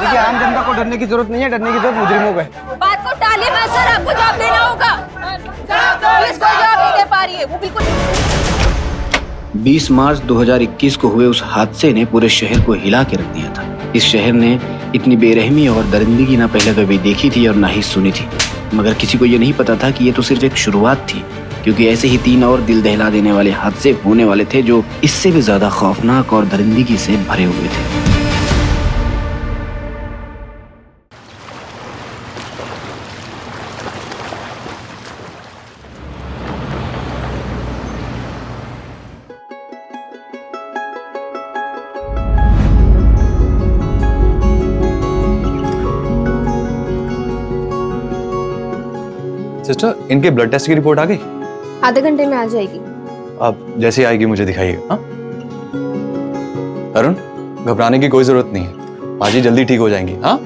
देखिए आम जनता को डरने की जरूरत नहीं है, डरने की जरूरत मुजरिमों को है। बात को टालिए मत सर, आपको जवाब देना होगा। पुलिस कोई जवाब नहीं दे पा रही है, वो बिल्कुल। 20 मार्च 2021 को हुए उस हादसे ने पूरे शहर को हिला के रख दिया था। इस शहर ने इतनी बेरहमी और दरिंदगी ना पहले कभी देखी थी और ना ही सुनी थी। मगर किसी को ये नहीं पता था कि ये तो सिर्फ एक शुरुआत थी, क्योंकि ऐसे ही 3 और दिल दहला देने वाले हादसे होने वाले थे जो इससे भी ज्यादा खौफनाक और दरिंदगी से भरे हुए थे। सिस्टर, इनके ब्लड टेस्ट की रिपोर्ट आ गई? आधे घंटे में आ जाएगी। अब जैसे आएगी मुझे दिखाइएगा। हाँ अरुण, घबराने की कोई जरूरत नहीं है, बाजी जल्दी ठीक हो जाएंगी। हाँ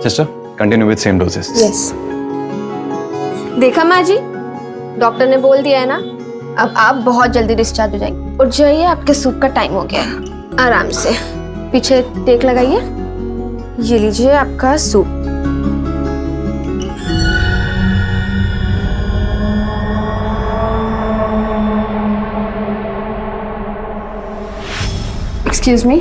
sister, continue with same doses. Yes. देखा माँ जी, डॉक्टर ने बोल दिया है ना, अब आप बहुत जल्दी डिस्चार्ज हो जाएंगे। उठ जाइए, आपके सूप का टाइम हो गया है। आराम से पीछे टेक लगाइए। ये लीजिए आपका सूप। Excuse me.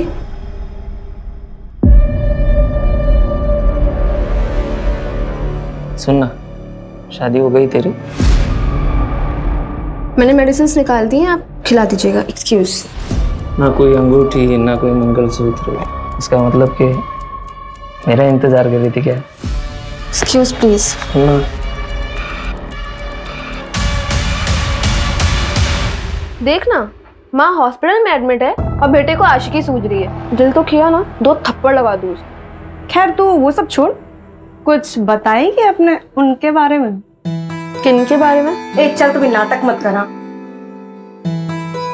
सुनना, शादी हो गई तेरी? मैंने मेडिसिन निकाल दी हैं, आप खिला दीजिएगा। एक्सक्यूज। ना कोई अंगूठी, ना कोई मंगलसूत्र, इसका मतलब कि मेरा इंतजार कर रही थी क्या? Excuse please. सुनना, देखना, माँ हॉस्पिटल में एडमिट है और बेटे को आशिकी सूझ रही है। दिल तो किया ना, 2 थप्पड़ लगा दूँ उसको। खैर तू वो सब छोड़, कुछ बताएगी अपने उनके बारे में? किन के बारे में? एक चल, तू भी नाटक मत करा।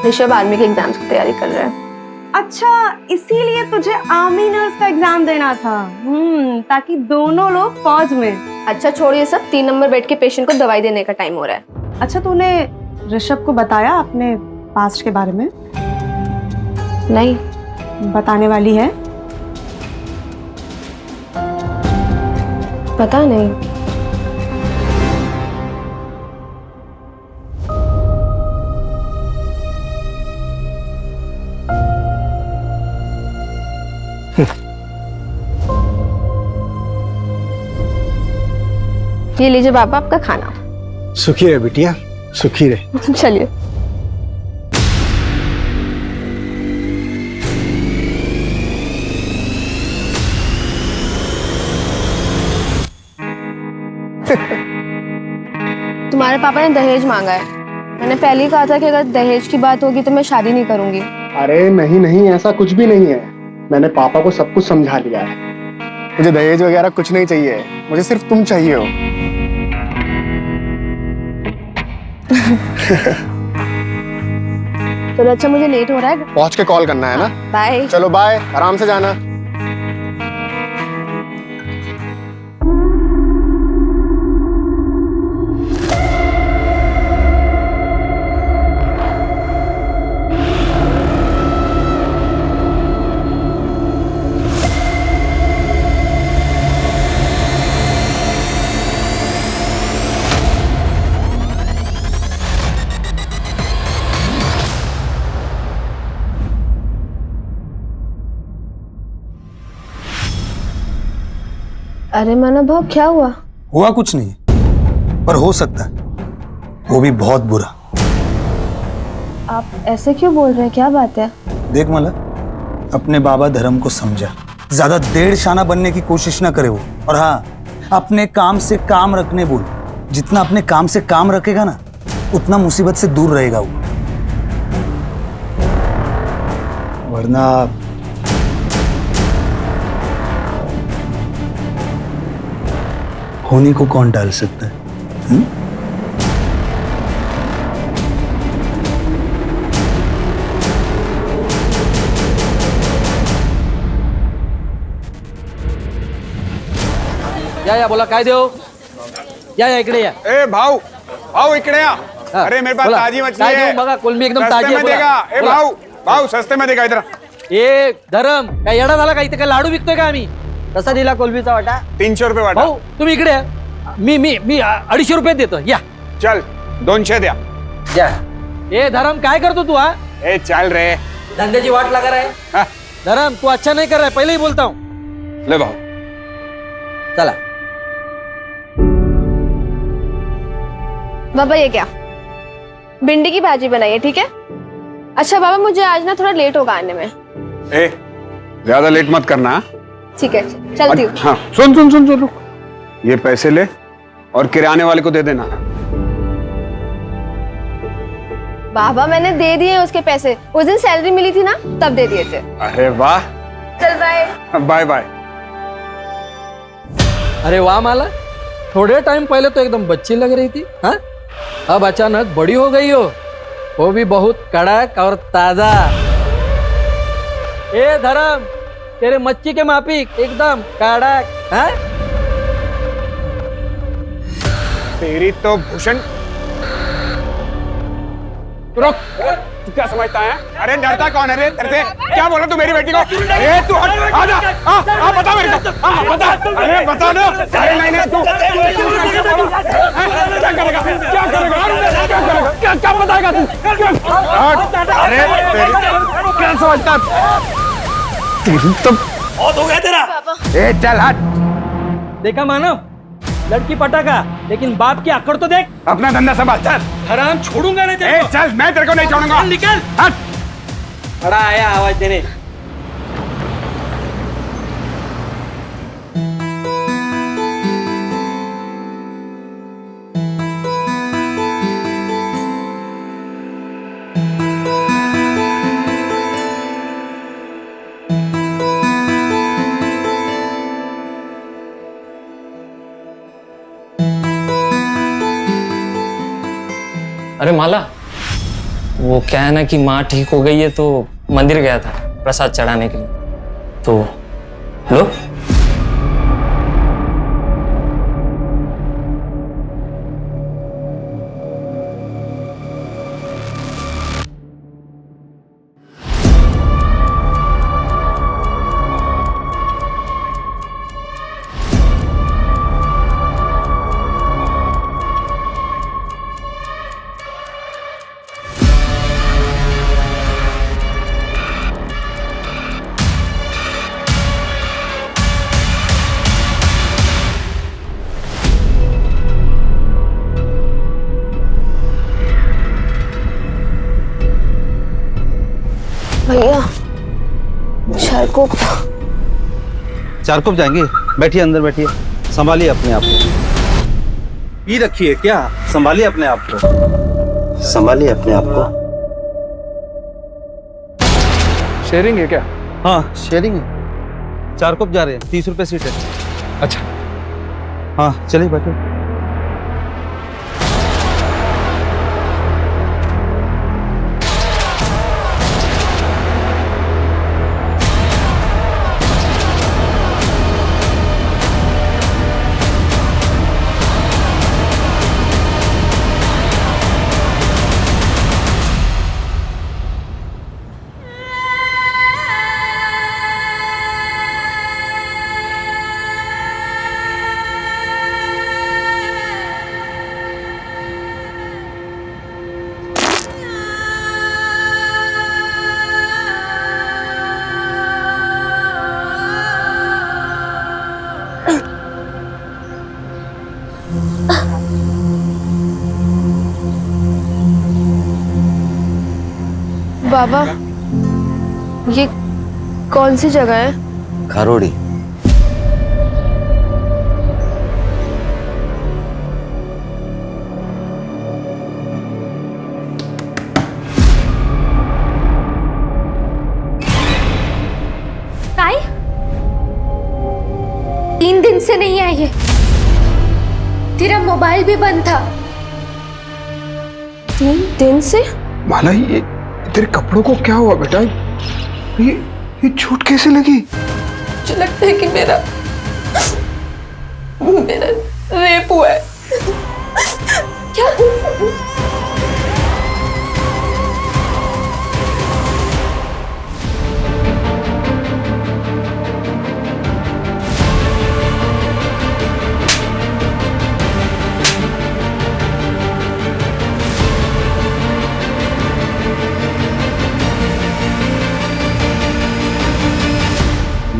ऋषभ आर्मी के एग्जाम्स की तैयारी कर रहा है। अच्छा, इसीलिए तुझे आर्मी नर्स का एग्जाम देना था? ताकि दोनों लोग फौज में। अच्छा छोड़िए सब, 3 नंबर बेड के पेशेंट को दवाई देने का टाइम हो रहा है। अच्छा, तूने ऋषभ को बताया अपने पास्ट के बारे में? नहीं। बताने वाली है? पता नहीं। ये लीजिए बाबा आपका खाना। सुखी रहे बिटिया, सुखी रहे। चलिए। तुम्हारे पापा ने दहेज मांगा है। मैंने पहले ही कहा था कि अगर दहेज की बात होगी तो मैं शादी नहीं करूंगी। अरे नहीं नहीं, ऐसा कुछ भी नहीं है। मैंने पापा को सब कुछ समझा दिया है। मुझे दहेज वगैरह कुछ नहीं चाहिए, मुझे सिर्फ तुम चाहिए हो। चलो अच्छा, मुझे लेट हो रहा है। पहुंच के कॉल करना है ना? बाय। चलो बाय, आराम से जाना। अरे माना भाव, क्या हुआ? हुआ कुछ नहीं, पर हो सकता है, वो भी बहुत बुरा। आप ऐसे क्यों बोल रहे हैं, क्या बात है? देख मला, अपने बाबा धर्म को समझा, ज्यादा देड़ शाना बनने की कोशिश ना करे वो। और हाँ, अपने काम से काम रखने बोल। जितना अपने काम से काम रखेगा ना, उतना मुसीबत से दूर रहेगा वो। वरना होने को कौन टाल सकता है? या बोला काय देऊ? या इकडे या। ए भाऊ, भाऊ इकडे या। अरे मेरे पास ताजी मछली है। बघा, कोलंबी एकदम सस्ते ताजी में है। देगा। ए भाऊ, भाऊ सस्ते में देगा, इधर ए धरम काय येडा झाला का इथे काय लाडू विकतोय का आम्ही कसा दिला कोलबीचा वाटा 300 रुपये वाटा भाऊ तुम्ही इकडे या. मी 250 रुपये देतो या चल 200 द्या या ए धरम काय करतो तू हा ए चल रे धंद्याची वाट लगा रहा है हा, धरम तू अच्छा नहीं कर रहा है पहले ही बोलता हूँ ले भाऊ चला बाबा ये क्या भिंडी की भाजी बनाई है ठीक है। अच्छा बाबा मुझे आज ना थोड़ा लेट होगा आने में। ए ज्यादा लेट मत करना ठीक है चलती हूँ। हाँ सुन सुन सुन सुन रुक ये पैसे ले और किराने वाले को दे देना बाबा मैंने दे दिए उसके पैसे, उस दिन सैलरी मिली थी ना तब दे दिए थे। अरे वाह चल बाय बाय बाय अरे वाह माला थोड़े टाइम पहले तो एकदम बच्ची लग रही थी हाँ अब अचानक बड़ी हो गई हो वो भी बहुत कड़क और ताजा। ए धर्म तेरे मच्छी के माफिक एकदम कड़क हाँ तेरी तो भूषण रुक तू क्या समझता है अरे डरता कौन है रे तेरे से क्या बोला तू मेरी बेटी को अरे तू हट आ जा बता मेरे को बता अरे बता ना अरे नहीं नहीं तू क्या करेगा क्या करेगा क्या बताएगा तू अरे क्या समझता तेरी तो बहुत हो गया तेरा ए चल हट देखा मानव लड़की पटाखा लेकिन बाप की आकड़ तो देख। अपना धंधा संभाल चल हराम छोड़ूंगा नहीं तेरे को। चल मैं तेरे को नहीं छोड़ूंगा निकल हट बड़ा आया आवाज देने। अरे माला वो क्या है ना कि माँ ठीक हो गई है तो मंदिर गया था प्रसाद चढ़ाने के लिए तो लो भैया चारकोप चारकोप जाएंगे बैठिए अंदर बैठिए संभालिए अपने आप को पी रखिए क्या संभालिए अपने आप को संभालिए अपने आप को शेयरिंग है क्या हाँ शेयरिंग है चारकोप जा रहे हैं 30 रुपए सीट है अच्छा हाँ चलिए बैठो बाबा ये कौन सी जगह है। खारोड़ी ताई 3 दिन से नहीं आई है, तेरा मोबाइल भी बंद था। 3 दिन से माला ये तेरे कपड़ों को क्या हुआ बेटा ये चोट कैसे लगी मुझे लगता है कि मेरा रेप हुआ है। क्या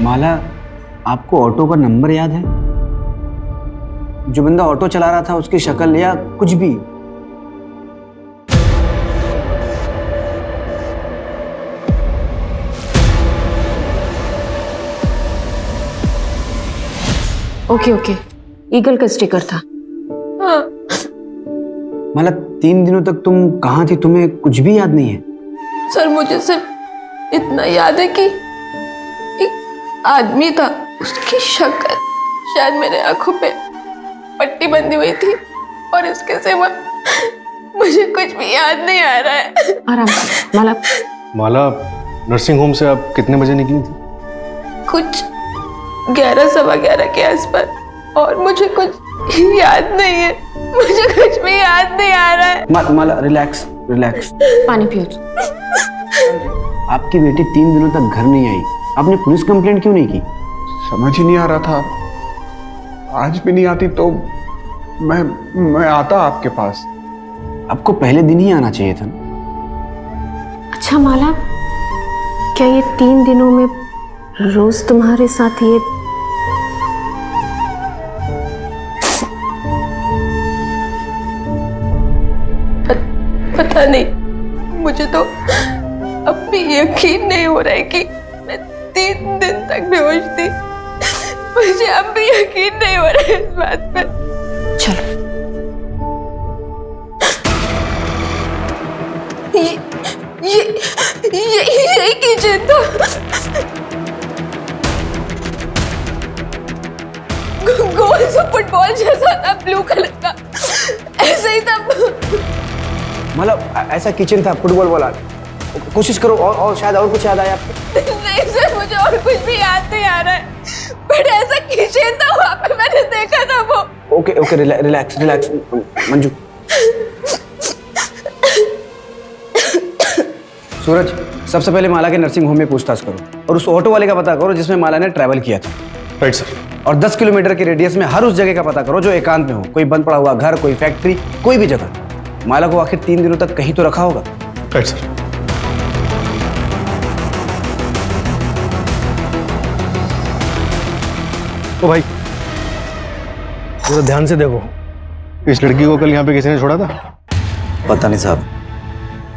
माला, आपको ऑटो का नंबर याद है? जो बंदा ऑटो चला रहा था उसकी शक्ल या कुछ भी? ओके ओके, ईगल का स्टिकर था। हाँ। माला, 3 दिनों तक तुम कहाँ थी? तुम्हें कुछ भी याद नहीं है? सर मुझे सिर्फ इतना याद है कि एक आदमी था, उसकी शक्ल शायद मेरे आंखों पे पट्टी बंधी हुई थी और इसके सिवा मुझे कुछ भी याद नहीं आ रहा है। आराम से माला। माला, नर्सिंग होम से आप कितने बजे निकली थी? कुछ 11 सवा 11 के आसपास, और मुझे कुछ याद नहीं है, मुझे कुछ भी याद नहीं आ रहा है। माला, रिलैक्स रिलैक्स। पानी पियो। आपकी बेटी 3 दिनों तक घर नहीं आई, आपने पुलिस कंप्लेंट क्यों नहीं की? समझ ही नहीं आ रहा था। आज भी नहीं आती तो मैं आता आपके पास। आपको पहले दिन ही आना चाहिए था। अच्छा माला, क्या ये 3 दिनों में रोज तुम्हारे साथ ये पता नहीं, मुझे तो अब भी यकीन नहीं हो रहा है कि मैं 3 दिन तक बेहोश थी। मुझे अब भी यकीन नहीं हो रहा है इस बात पे। चलो ये किचन था। गोल सा फुटबॉल जैसा था, ब्लू कलर का, ऐसा ही था। मतलब ऐसा किचन था, फुटबॉल वाला? कोशिश करो और शायद और कुछ याद आया आपको। नहीं सर, मुझे और कुछ भी याद नहीं आ रहा है, बट ऐसा किचन था, वहाँ पे मैंने देखा था वो। Okay okay, relax relax Manju. Suraj, सबसे पहले माला के नर्सिंग होम में पूछताछ करो और उस ऑटो वाले का पता करो जिसमें माला ने ट्रैवल किया था। Right sir. और 10 किलोमीटर के रेडियस में हर उस जगह का पता करो जो एकांत में हो, कोई बंद पड़ा हुआ घर, कोई फैक्ट्री, कोई भी जगह। माला को आखिर 3 दिनों तक कहीं तो रखा होगा। Right sir. ओ भाई, जरा ध्यान से देखो, इस लड़की को कल यहाँ पे किसी ने छोड़ा था? पता नहीं साहब,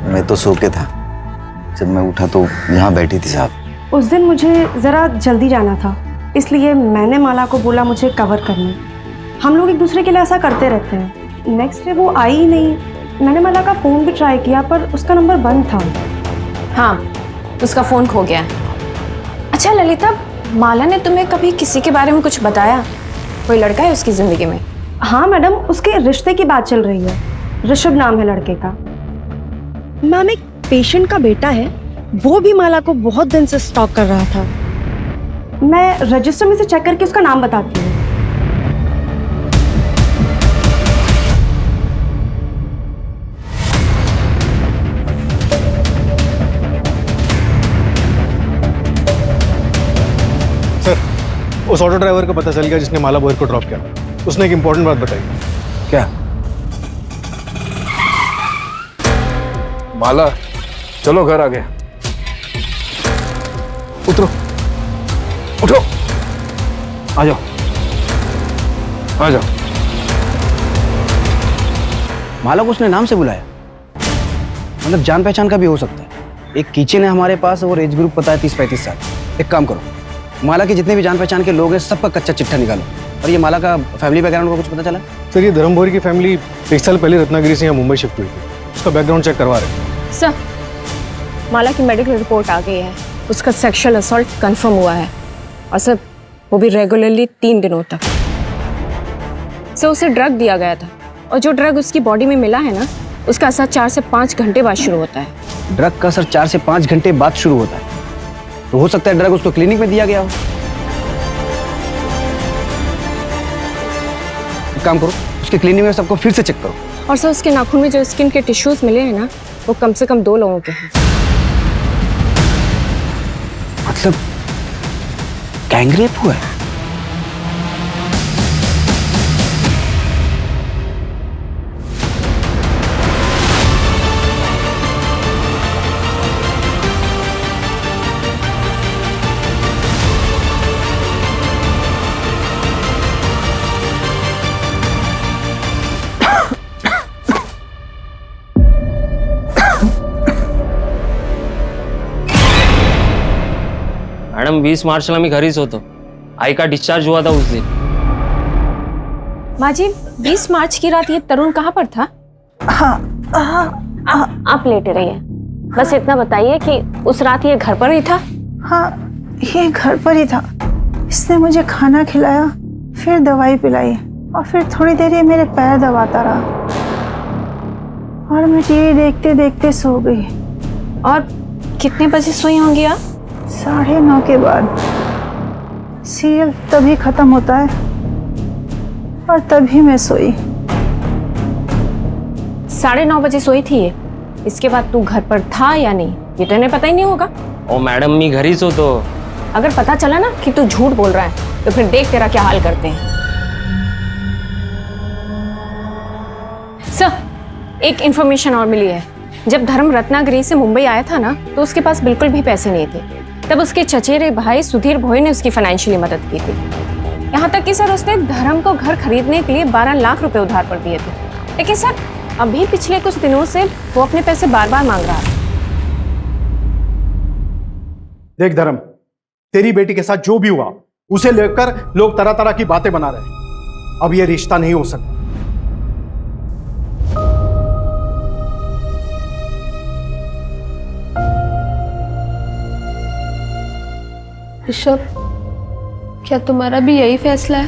मैं तो सो के था, जब मैं उठा तो यहाँ बैठी थी साहब। उस दिन मुझे ज़रा जल्दी जाना था, इसलिए मैंने माला को बोला मुझे कवर करने। हम लोग एक दूसरे के लिए ऐसा करते रहते हैं। नेक्स्ट डे वो आई ही नहीं। मैंने माला का फ़ोन भी ट्राई किया पर उसका नंबर बंद था। हाँ, उसका फोन खो गया है। अच्छा ललिता, माला ने तुम्हें कभी किसी के बारे में कुछ बताया? कोई लड़का है उसकी जिंदगी में? हाँ मैडम, उसके रिश्ते की बात चल रही है। ऋषभ नाम है लड़के का। मैम, एक पेशेंट का बेटा है, वो भी माला को बहुत दिन से स्टॉक कर रहा था। मैं रजिस्टर में से चेक करके उसका नाम बताती हूँ। सर, उस ऑटो ड्राइवर का पता चल गया जिसने माला बोहर को ड्रॉप किया। उसने एक इंपॉर्टेंट बात बताई। क्या? माला, चलो घर आ गए। उतरो, उठो, आ जाओ आ जाओ। माला को उसने नाम से बुलाया? मतलब जान पहचान का भी हो सकता है। एक किचन है हमारे पास और एज ग्रुप पता है 30-35 साल। एक काम करो, माला के जितने भी जान पहचान के लोग हैं सबका कच्चा चिट्ठा निकालो। और ये माला का फैमिली बैकग्राउंड का कुछ पता चला? सर ये धर्म बोहर की फैमिली 1 साल पहले रत्नागिरी से यहाँ मुंबई शिफ्ट हुई थी। उसका बैकग्राउंड चेक करवा रहे हैं। सर, माला की मेडिकल रिपोर्ट आ गई है। उसका सेक्सुअल असॉल्ट कंफर्म हुआ है, और सर वो भी रेगुलरली 3 दिनों तक। सर उसे ड्रग दिया गया था, और जो ड्रग उसकी बॉडी में मिला है ना, उसका असर 4 से 5 घंटे बाद शुरू होता है। ड्रग का असर 4 से 5 घंटे बाद शुरू होता है, तो हो सकता है ड्रग उसको क्लिनिक में दिया गया हो। एक काम करो, उसके क्लिनिक में सबको फिर से चेक करो। और सर उसके नाखून में जो स्किन के टिश्यूज मिले हैं ना, वो कम से कम 2 लोगों के हैं। मतलब गैंगरेप हुआ है? मैडम 20 मार्चला मी घरीच होतो. आई का डिस्चार्ज हुआ था उस दिन. माँ जी 20 मार्च की रात ये तरुण कहाँ पर था? आप लेटे रहिए, बस इतना बताइए कि उस रात ये घर पर ही था? हाँ, ये घर पर ही था. इसने मुझे खाना खिलाया, फिर दवाई पिलाई और फिर थोड़ी देर ये मेरे पैर दबाता रहा और मैं टीवी देखते देखते सो गई. और कितने बजे सोई होंगी आप? 9:30 के बाद. सीरियल तभी खत्म होता है और तभी मैं सोई. 9:30 बजे सोई थी ये. इसके बाद तू घर पर था या नहीं ये तो इन्हें पता ही नहीं होगा. ओ मैडम मी घरीच होतो. अगर पता चला ना कि तू झूठ बोल रहा है तो फिर देख तेरा क्या हाल करते हैं. सर, एक इंफॉर्मेशन और मिली है. जब धर्म रत्नागिरी से मुंबई आया था ना तो उसके पास बिल्कुल भी पैसे नहीं थे. तब उसके चचेरे भाई सुधीर भोई ने उसकी फाइनेंशियली मदद की थी. यहाँ तक कि सर उसने धर्म को घर खरीदने के लिए 12 लाख रुपए उधार पर दिए थे. लेकिन सर अभी पिछले कुछ दिनों से वो अपने पैसे बार बार मांग रहा है. देख धर्म, तेरी बेटी के साथ जो भी हुआ उसे लेकर लोग तरह तरह की बातें बना रहे हैं. अब ये रिश्ता नहीं हो सकता. ऋषभ, क्या तुम्हारा भी यही फैसला है?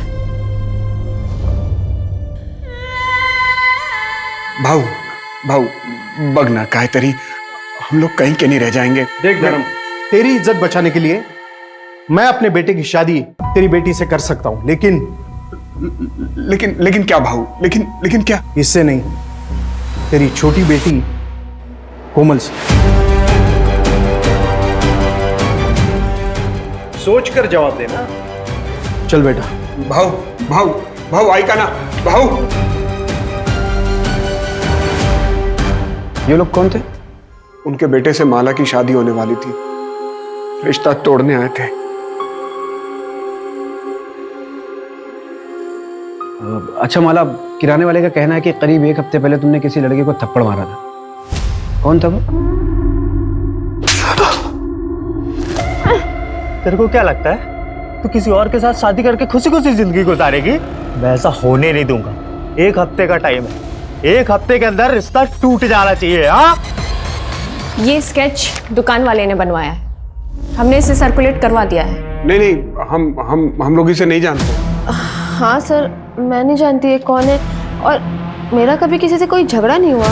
भाऊ भाऊ बघ ना काहीतरी, हम लोग कहीं के नहीं रह जाएंगे. देख धर्म, तेरी इज्जत बचाने के लिए मैं अपने बेटे की शादी तेरी बेटी से कर सकता हूं, लेकिन क्या भाऊ? लेकिन क्या? इससे नहीं, तेरी छोटी बेटी कोमल से. सोच कर जवाब देना. चल बेटा. भाऊ आई का ना भाऊ. ये लोग कौन थे? उनके बेटे से माला की शादी होने वाली थी, रिश्ता तोड़ने आए थे. अच्छा माला, किराने वाले का कहना है कि करीब 1 हफ्ते पहले तुमने किसी लड़के को थप्पड़ मारा था. कौन था वो? तेरे को क्या लगता है तू किसी और के साथ शादी करके खुशी खुशी जिंदगी गुजारेगी? मैं ऐसा होने नहीं दूंगा. 1 हफ्ते का टाइम है, 1 हफ्ते के अंदर रिश्ता टूट जाना चाहिए. हाँ, ये स्केच दुकान वाले ने बनवाया है. हमने इसे सर्कुलेट करवा दिया है. नहीं, हम लोग इसे नहीं जानते. हाँ सर, मैं नहीं जानती ये कौन है और मेरा कभी किसी से कोई झगड़ा नहीं हुआ.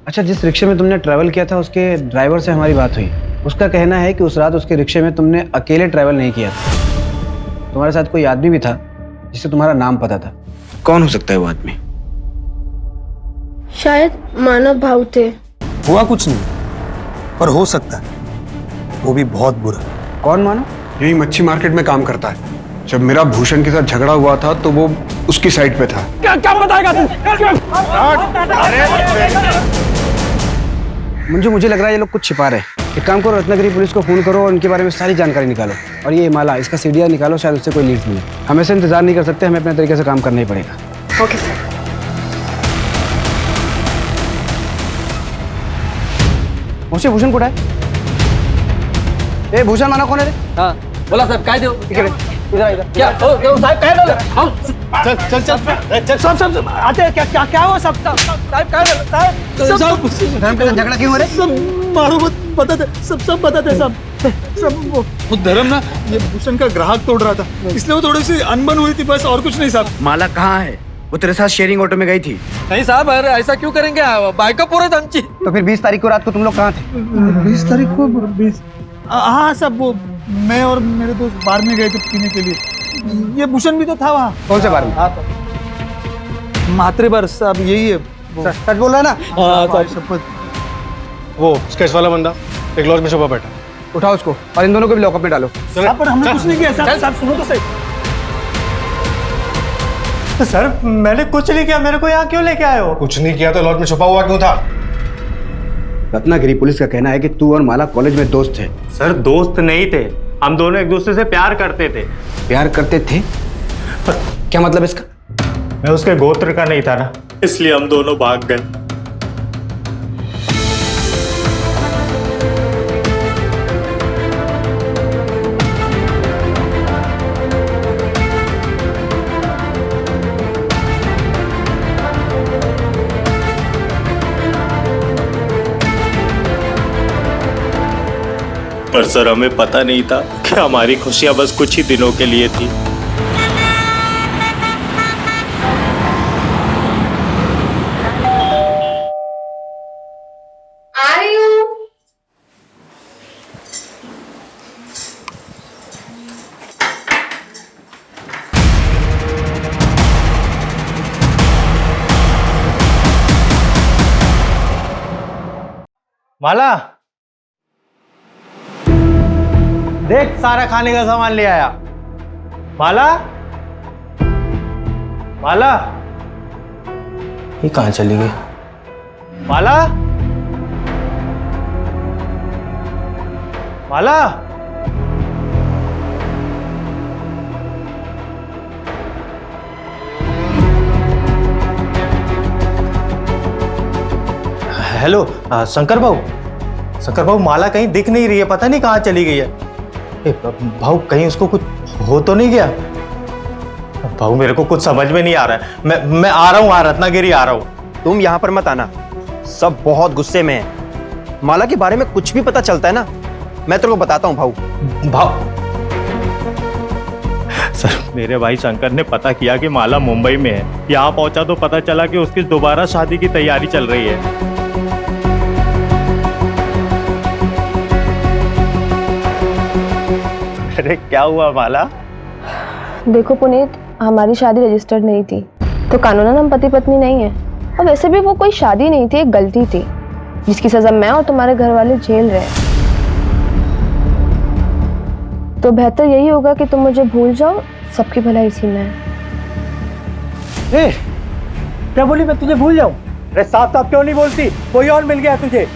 अच्छा, जिस रिक्शे में तुमने ट्रैवल किया था उसके ड्राइवर से हमारी बात हुई. उसका कहना है कि उस रात उसके रिक्शे में तुमने अकेले ट्रैवल नहीं किया था. तुम्हारे साथ कोई आदमी भी था जिसे तुम्हारा नाम पता था. कौन हो सकता है वो आदमी? शायद मानव भाव थे. हुआ कुछ नहीं, पर हो सकता है वो भी बहुत बुरा. कौन मानव? यही मच्छी मार्केट में काम करता है. जब मेरा भूषण के साथ झगड़ा हुआ था तो वो उसकी साइड पे था. क्या बताएगा तू? मंजू, मुझे लग रहा है ये लोग कुछ छिपा रहे हैं. एक काम करो, रत्नागिरी पुलिस को फोन करो और उनके बारे में सारी जानकारी निकालो. और ये माला, इसका सीडीआर निकालो, शायद उससे कोई लीड मिले. हम ऐसे इंतजार नहीं कर सकते, हमें अपने तरीके से काम करना ही पड़ेगा. Okay sir. मुझसे भूषण कुठं आहे? ए भूषण मानव कोण आहे रे? हाँ, बोला साहब काय देऊ? इकडे. इधर. क्या? साहब काय झालं? चल सब आते हैं. क्या हुआ सब? साहब काय झालं? साहब धर्म के साथ झगड़ा क्यों हो रहा है? सब मारो मत, बताते सब बताते सब. वो धर्म ना ये भूषण का ग्राहक तोड़ रहा था, इसलिए वो थोड़ी सी अनबन हुई थी, बस और कुछ नहीं साहब. माला कहाँ है? वो तेरे साथ शेयरिंग ऑटो में गई थी. नहीं साहब, अरे ऐसा क्यों करेंगे? बाइक पूरे आमची. तो फिर 20 तारीख को रात को तुम लोग कहाँ थे? 20 तारीख को 20. हाँ सब, वो मैं और मेरे दोस्त बार में गए थे पीने के लिए. ये भूषण भी तो था वहाँ. कौन से बार में? मात्रे बार साहब, यही है. सच बोल रहा है ना? हाँ शपथ. वो स्केच वाला बंदा एक लॉज में छुपा बैठा. उठाओ उसको और इन दोनों को भी लॉकअप में डालो. साहब पर हमने कुछ नहीं किया. साहब सुनो तो सही. सर मैंने कुछ नहीं किया, मेरे को यहाँ क्यों लेके आए हो? कुछ नहीं किया तो लॉज में छुपा हुआ क्यों था? रत्नागिरी पुलिस का कहना है कि तू और माला कॉलेज में दोस्त थे. सर दोस्त नहीं थे, हम दोनों एक दूसरे से प्यार करते थे. प्यार करते थे? क्या मतलब इसका? मैं उसके गोत्र का नहीं था ना, इसलिए हम दोनों भाग गए. पर सर हमें पता नहीं था कि हमारी खुशियां बस कुछ ही दिनों के लिए थी। आ रही हूँ। माला, देख सारा खाने का सामान ले आया। माला, माला, ये कहाँ चली गई? माला, माला, हेलो शंकर भाऊ, माला कहीं दिख नहीं रही है, पता नहीं कहाँ चली गई है। भाऊ कहीं उसको कुछ हो तो नहीं गया? भाऊ मेरे को कुछ समझ में नहीं आ रहा है। मैं आ रहा हूँ, रत्नागिरी आ रहा हूँ। तुम यहाँ पर मत आना, सब बहुत गुस्से में है। माला के बारे में कुछ भी पता चलता है ना, मैं तेरे को बताता हूँ भाऊ। सर मेरे भाई शंकर ने पता किया कि माला मुंबई में है। यहाँ पहुंचा तो पता चला कि उसकी दोबारा शादी की तैयारी चल रही है। अरे क्या हुआ माला? देखो पुनीत, हमारी शादी रजिस्टर्ड नहीं थी, तो कानूनन हम पति पत्नी नहीं है। और वैसे भी वो कोई शादी नहीं थी, एक गलती थी जिसकी सजा मैं और तुम्हारे घर वाले झेल रहे हैं। तो बेहतर यही होगा कि तुम मुझे भूल जाओ, सबकी भलाई इसी में है। ए, क्या बोली मैं तुझे भूल जाऊं? अरे साफ साफ क्यों नहीं बोलती? कोई और मिल गया तुझे?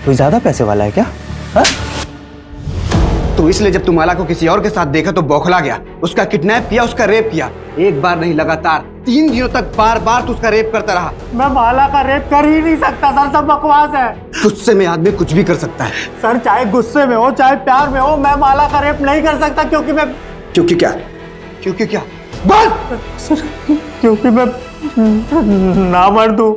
कोई ज्यादा पैसे वाला है क्या? हा? तो इसलिए जब तुम माला को किसी और के साथ देखा तो बौखला गया, उसका किडनैप किया, उसका रेप किया। एक बार नहीं, लगातार 3 दिनों तक बार बार तू उसका रेप करता रहा। मैं माला का रेप कर ही नहीं सकता सर, सब बकवास है। गुस्से में आदमी कुछ भी कर सकता है सर, चाहे गुस्से में हो चाहे प्यार में हो, मैं माला का रेप नहीं कर सकता। क्योंकि मैं क्योंकि क्या बोल सर, क्योंकि मैं ना मर दूं।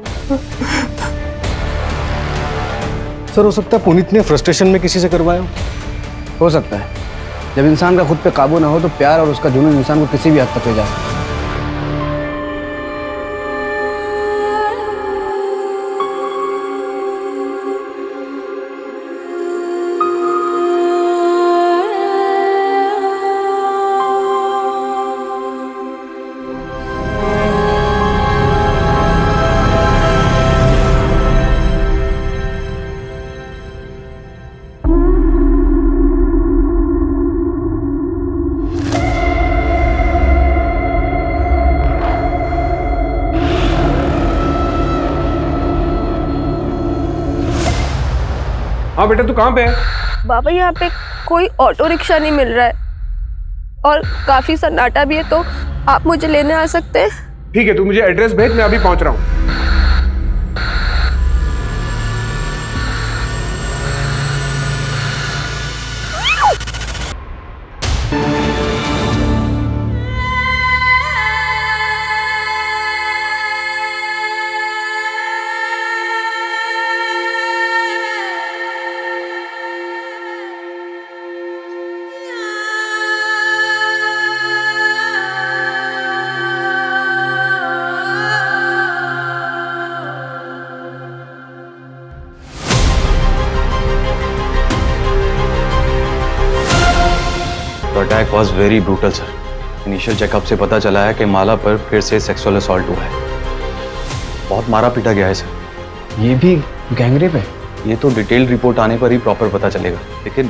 सर हो सकता है पुनीत ने फ्रस्ट्रेशन में किसी से करवाया हो सकता है। जब इंसान का खुद पे काबू ना हो तो प्यार और उसका जुनून इंसान को किसी भी हद तक ले जा सकता है। हाँ बेटा, तू कहाँ पे है? बाबा यहाँ पे कोई ऑटो रिक्शा नहीं मिल रहा है और काफी सन्नाटा भी है, तो आप मुझे लेने आ सकते हैं? ठीक है, तू मुझे एड्रेस भेज, मैं अभी पहुंच रहा हूँ। Attack was very brutal sir. Initial checkup से पता चला है कि माला पर फिर से सेक्सुअल असॉल्ट हुआ है। बहुत मारा पीटा गया है सर। ये भी गैंगरेप है? ये तो डिटेल्ड रिपोर्ट आने पर ही प्रॉपर पता चलेगा, लेकिन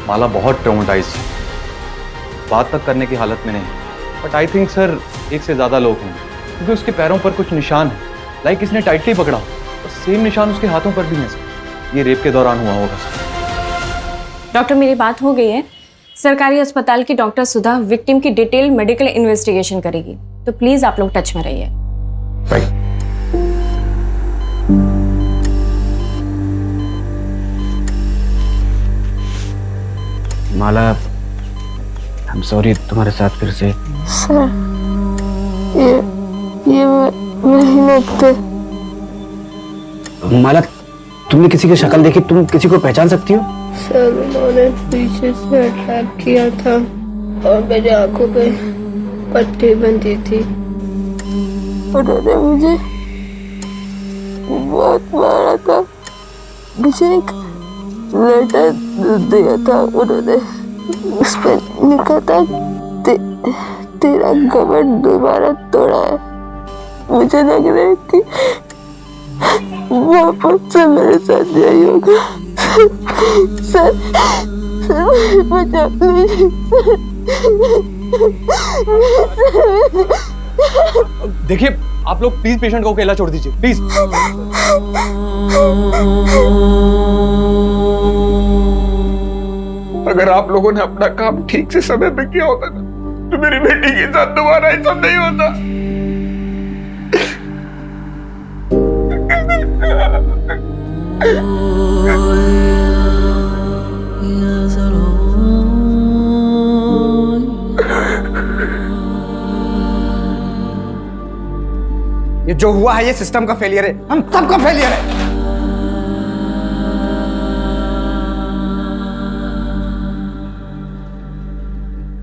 माला बहुत ट्रॉमेटाइज्ड है, बात तक करने की हालत में नहीं। बट आई थिंक सर एक से ज़्यादा लोग होंगे, क्योंकि उसके पैरों पर कुछ निशान है, लाइक इसने टाइटली पकड़ा, और सेम निशान उसके हाथों पर भी हैं सर। ये रेप के दौरान हुआ होगा सर। डॉक्टर, मेरी बात हो गई है। सरकारी अस्पताल की डॉक्टर सुधा विक्टिम की डिटेल मेडिकल इन्वेस्टिगेशन करेगी, तो प्लीज आप लोग टच में रहिए। Right. Mala, I am sorry तुम्हारे साथ फिर से। सर, ये नहीं लगते। माला तुमने किसी की शक्ल देखी? तुम किसी को पहचान सकती हो? सर उन्होंने पीछे से अटैक किया था और मेरी आंखों पे पट्टी बंधी थी। उन्होंने मुझे बहुत मारा था। मुझे एक लेटर दिया था उन्होंने, उस पर लिखा था तेरा घमंड दोबारा तोड़ा है। मुझे लग रहा है कि वापस से मेरे साथ यही होगा। सर बचा लीजिए। देखिए आप लोग प्लीज पेशेंट को अकेला छोड़ दीजिए प्लीज। अगर आप लोगों ने अपना काम ठीक से समय पे किया होता ना तो मेरी बेटी के साथ दोबारा ऐसा नहीं होता। ये जो हुआ है ये सिस्टम का फेलियर है, हम सबका फेलियर है।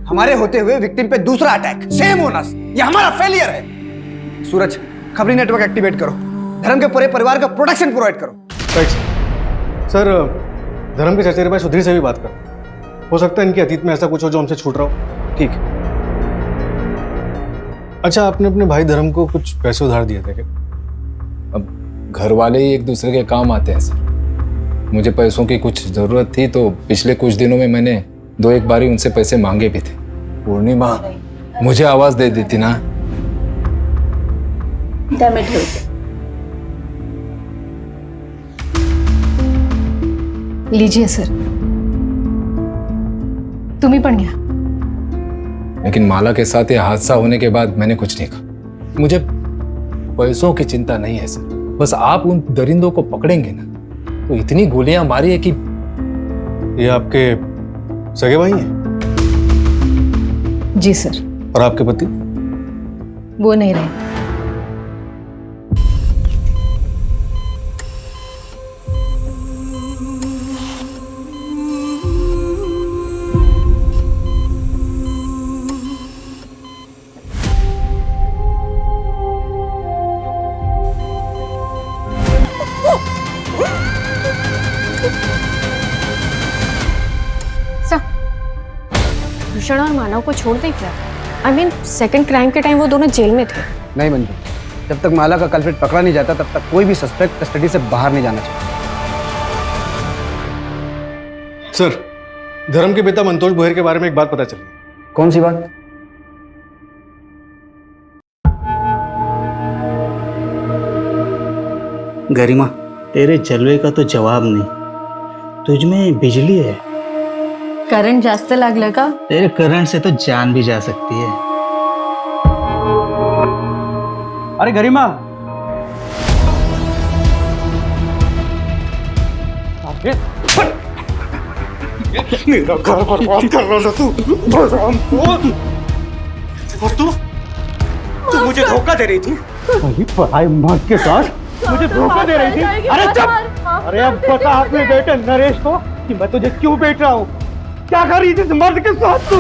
हमारे होते हुए विक्टिम पे दूसरा अटैक, सेम होना, ये हमारा फेलियर है। सूरज, खबरी नेटवर्क एक्टिवेट करो, धर्म के पूरे परिवार का प्रोटेक्शन प्रोवाइड करो। Right sir. धर्म के चचेरे भाई सुधीर से भी बात कर, हो सकता है इनके अतीत में ऐसा कुछ हो जो हमसे छूट रहा हो। ठीक। अच्छा, आपने अपने भाई धर्म को कुछ पैसे उधार दिए थे क्या? अब घर वाले ही एक दूसरे के काम आते हैं सर। मुझे पैसों की कुछ ज़रूरत थी तो पिछले कुछ दिनों में मैंने 2-1 बारी उनसे पैसे मांगे भी थे। पूर्णिमा मुझे आवाज़ दे देती ना। लीजिए सर, तुम्ही पण घ्या। लेकिन माला के साथ ये हादसा होने के बाद मैंने कुछ नहीं कहा। मुझे पैसों की चिंता नहीं है सर, बस आप उन दरिंदों को पकड़ेंगे ना तो इतनी गोलियां मारी है कि। ये आपके सगे भाई हैं? जी सर। और आपके पति? वो नहीं रहे। भूषण और मानव को छोड़ दे क्या? I mean, सेकंड क्राइम के टाइम वो दोनों जेल में थे। नहीं मंजू, जब तक माला का कल्प्रिट पकड़ा नहीं जाता तब तक कोई भी सस्पेक्ट कस्टडी से बाहर नहीं जाना चाहिए। सर, धर्म के पिता मंतोष बोहर के बारे में एक बात पता चली। कौन सी बात? गरिमा, तेरे जलवे का तो जवाब नहीं, तुझमें बिजली है। करंट जास्त लागलं का? तेरे करंट से तो जान भी जा सकती है। अरे गरिमा, मेरा घर बर्बाद कर रहा था तू। और तू मुझे धोखा दे रही थी। वही पढ़ाई मर्द के साथ मुझे धोखा दे रही थी। अरे चुप! अरे अब बता अपने बेटे नरेश को कि मैं तुझे क्यों बेच रहा हूँ। क्या कर रही थी इस मर्द के साथ तू?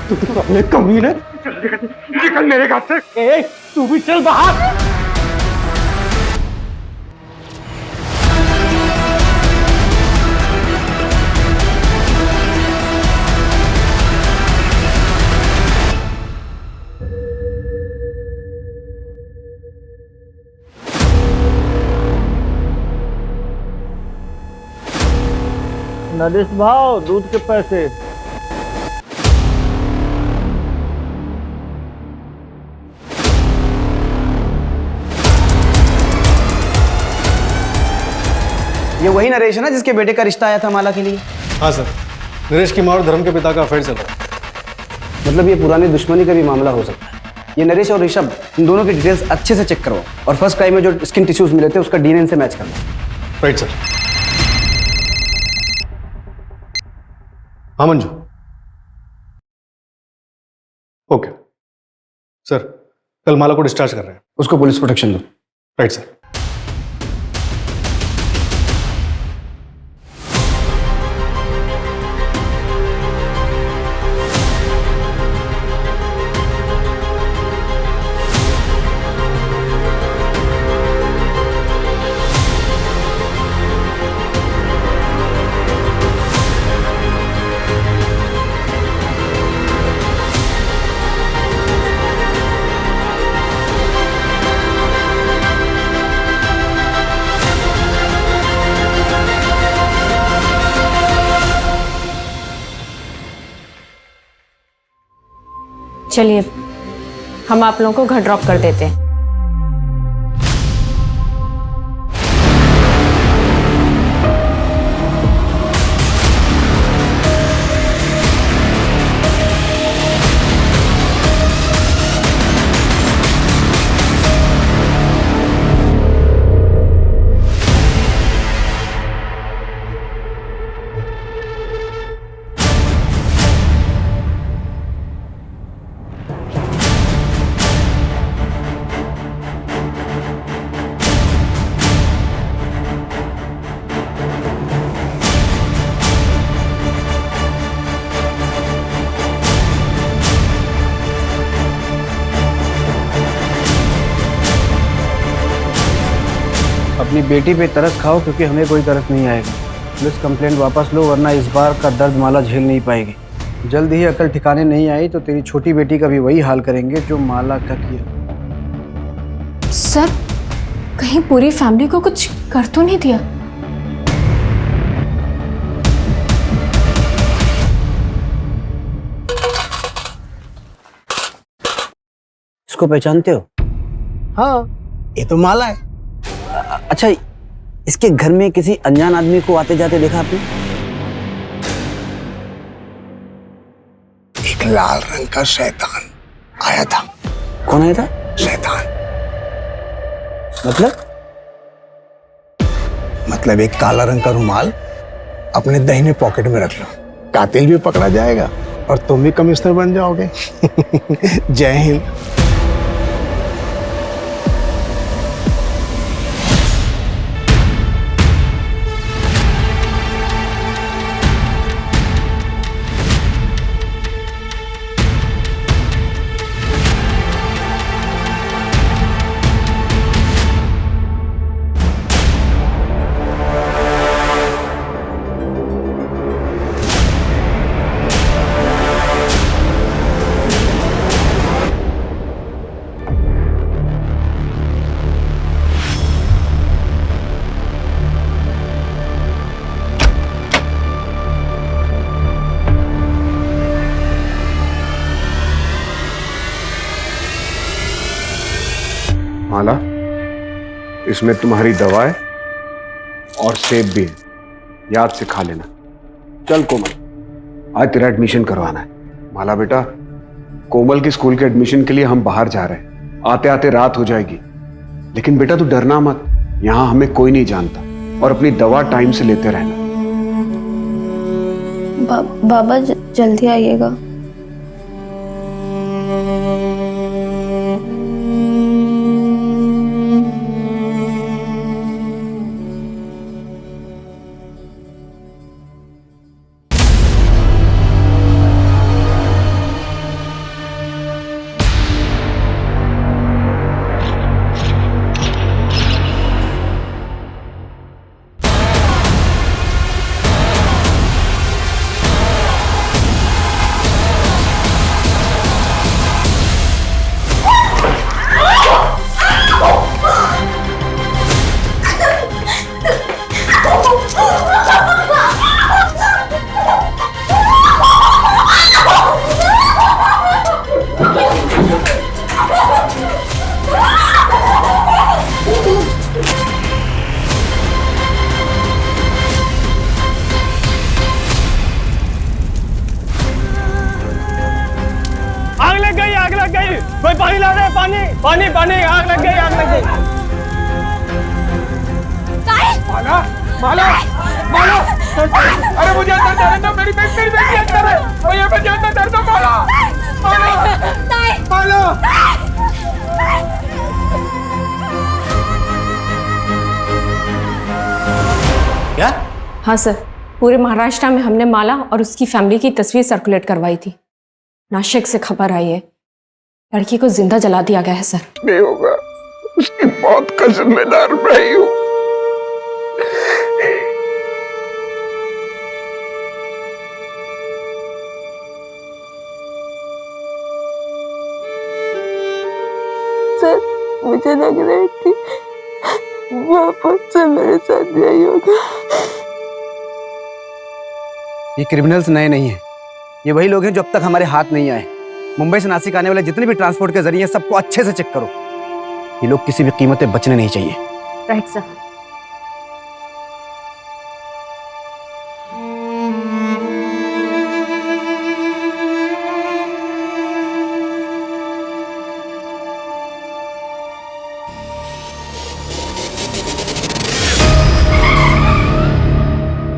तू तो साले कमीने। निकल मेरे घर से। ए, तू भी चल बाहर। नरेश भाव, दूध के पैसे। ये वही नरेश है ना जिसके बेटे का रिश्ता आया था माला के लिए? हाँ सर, नरेश की माँ और धर्म के पिता का अफेयर चल रहा है। मतलब ये पुरानी दुश्मनी का भी मामला हो सकता है। ये नरेश और ऋषभ, इन दोनों की डिटेल्स अच्छे से चेक करवाओ और फर्स्ट क्राइम में जो स्किन टिश्यूज मिले थे उसका डीएनए से मैच करना। Right sir. हाँ मंजू। ओके सर, कल माला को डिस्चार्ज कर रहे हैं। उसको पुलिस प्रोटेक्शन दो। Right sir. चलिए हम आप लोगों को घर ड्रॉप कर देते हैं। अपनी बेटी पे तरस खाओ, क्योंकि हमें कोई तरस नहीं आएगा। पुलिस कंप्लेंट वापस लो, वरना इस बार का दर्द माला झेल नहीं पाएगी। जल्द ही अकल ठिकाने नहीं आई तो तेरी छोटी बेटी का भी वही हाल करेंगे जो माला का किया। सर कहीं पूरी फैमिली को कुछ कर तो नहीं दिया? इसको पहचानते हो? हाँ, ये तो माला है। अच्छा, इसके घर में किसी अनजान आदमी को आते जाते देखा आपने? एक लाल रंग का शैतान आया था। कौन आया था? शैतान मतलब एक काला रंग का रुमाल अपने दाहिने पॉकेट में रख लो, कातिल भी पकड़ा जाएगा और तुम भी कमिश्नर बन जाओगे। जय हिंद। माला, इसमें तुम्हारी दवाएं और सेब भी है, याद से खा लेना। चल कोमल, आज तेरा एडमिशन करवाना है। माला बेटा, कोमल की स्कूल के एडमिशन के लिए हम बाहर जा रहे हैं, आते आते रात हो जाएगी। लेकिन बेटा तू डरना मत, यहाँ हमें कोई नहीं जानता, और अपनी दवा टाइम से लेते रहना। बाबा जल्दी आइएगा। कोई पानी ला रहे, पानी पानी पानी, आग लग गई, आग लग गई। माला माला माला, अरे मुझे अंदर जाने दो, मेरी बेटी अंदर है, मुझे अंदर जाने दो। माला माला माला। क्या? हाँ सर, पूरे महाराष्ट्र में हमने माला और उसकी फैमिली की तस्वीर सर्कुलेट करवाई थी। नासिक से खबर आई है, लड़की को जिंदा जला दिया गया है सर। नहीं होगा, उसकी मौत का जिम्मेदार मैं ही हूं। सर, मुझे लग रही थी वापस से मेरे साथ यही होगा। ये क्रिमिनल्स नए नहीं हैं, ये वही लोग हैं जो अब तक हमारे हाथ नहीं आए। मुंबई से नासिक आने वाले जितने भी ट्रांसपोर्ट के जरिए हैं, सबको अच्छे से चेक करो। ये लोग किसी भी कीमत पे बचने नहीं चाहिए। Right sir.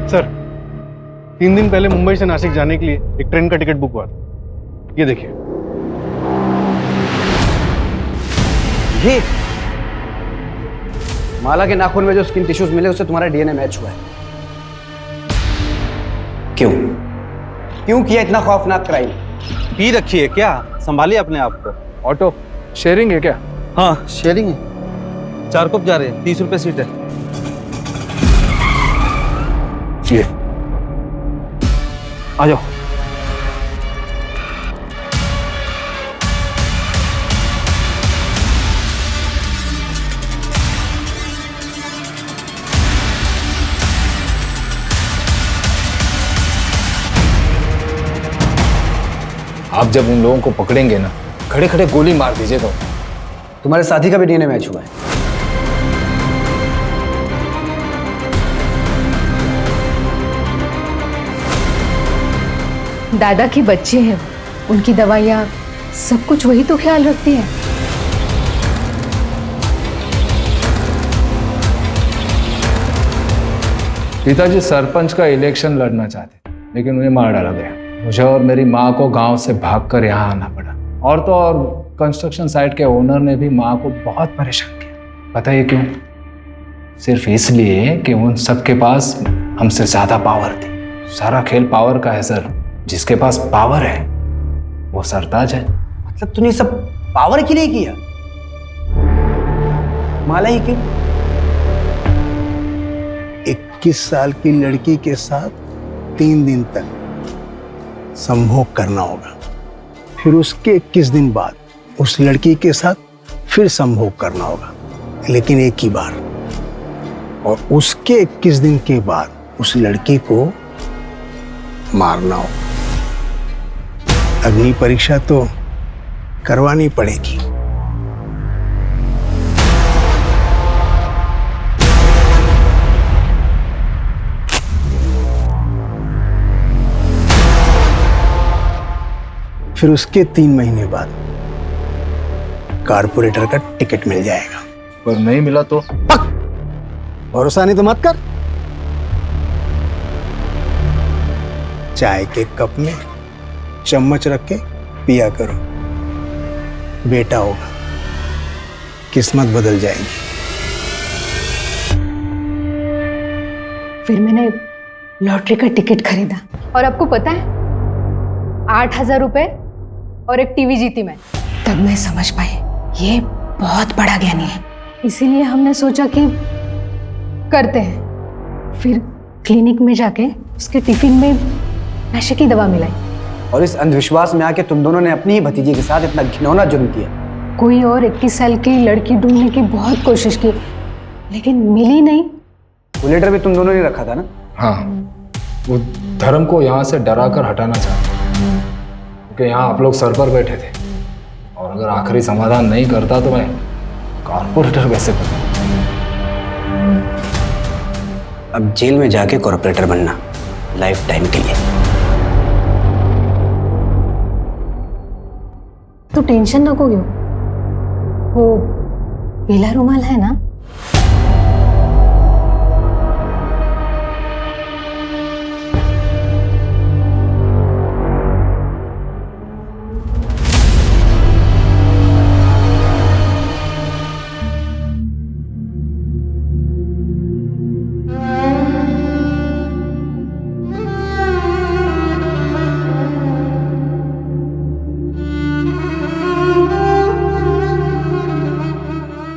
सर 3 दिन पहले मुंबई से नासिक जाने के लिए एक ट्रेन का टिकट बुक हुआ था। ये देखिए। ये माला के नाखून में जो स्किन टिश्यूज मिले उससे तुम्हारा डीएनए मैच हुआ है। क्यों क्यों किया इतना खौफनाक क्राइम? पी रखी है क्या? संभालिए अपने आप को। ऑटो शेयरिंग है क्या? हाँ शेयरिंग है। 4 कप जा रहे हैं, 30 रुपए सीट है। ये आ जाओ। आप जब उन लोगों को पकड़ेंगे ना, खड़े खड़े गोली मार दीजिएगा। तुम्हारे साथी का भी डीएनए मैच हुआ है। दादा की बच्चे हैं, उनकी दवाइयाँ सब कुछ वही तो ख्याल रखती है। पिताजी सरपंच का इलेक्शन लड़ना चाहते, लेकिन उन्हें मार डाला गया। मुझे और मेरी माँ को गांव से भागकर यहाँ आना पड़ा। और तो और कंस्ट्रक्शन साइट के ओनर ने भी माँ को बहुत परेशान किया। बताइए क्यों? सिर्फ इसलिए कि उन सबके पास हमसे ज्यादा पावर थी। सारा खेल पावर का है सर। जिसके पास पावर है वो सरताज है। मतलब तूने सब पावर के लिए किया? माला ही की 21 साल की लड़की के साथ 3 दिन तक संभोग करना होगा, फिर उसके 21 दिन बाद उस लड़की के साथ फिर संभोग करना होगा, लेकिन एक ही बार। और उसके 21 दिन के बाद उस लड़की को मारना होगा। अग्नि परीक्षा तो करवानी पड़ेगी। फिर उसके 3 महीने बाद कारपोरेटर का टिकट मिल जाएगा। पर नहीं मिला तो? भरोसा नहीं तो मत कर। चाय के कप में चम्मच रख के पिया करो, बेटा होगा, किस्मत बदल जाएगी। फिर मैंने लॉटरी का टिकट खरीदा और आपको पता है 8,000 रुपए और एक टीवी जीती मैं। तब मैं समझ पाई ये बहुत बड़ा ज्ञानी है। इसीलिए हमने सोचा कि करते हैं। फिर क्लिनिक में जाके उसके टिफिन में नशे की दवा मिलाई। और इस अंधविश्वास में आके तुम दोनों ने अपनी ही भतीजी के साथ इतना घिनौना जुर्म किया। कोई और 21 साल की लड़की ढूंढने की बहुत कोशिश की, लेकिन मिली नहीं। वो लेटर भी तुम दोनों ने रखा था ना? हाँ, वो धर्म को यहाँ से डरा कर हटाना चाहते, क्योंकि यहाँ आप लोग सर पर बैठे थे। और अगर आखिरी समाधान नहीं करता तो मैं कॉर्पोरेटर कैसे बनूं? अब जेल में जाके कॉर्पोरेटर बनना लाइफ टाइम के लिए। तो टेंशन नको क्यों, वो पीला रुमाल है ना,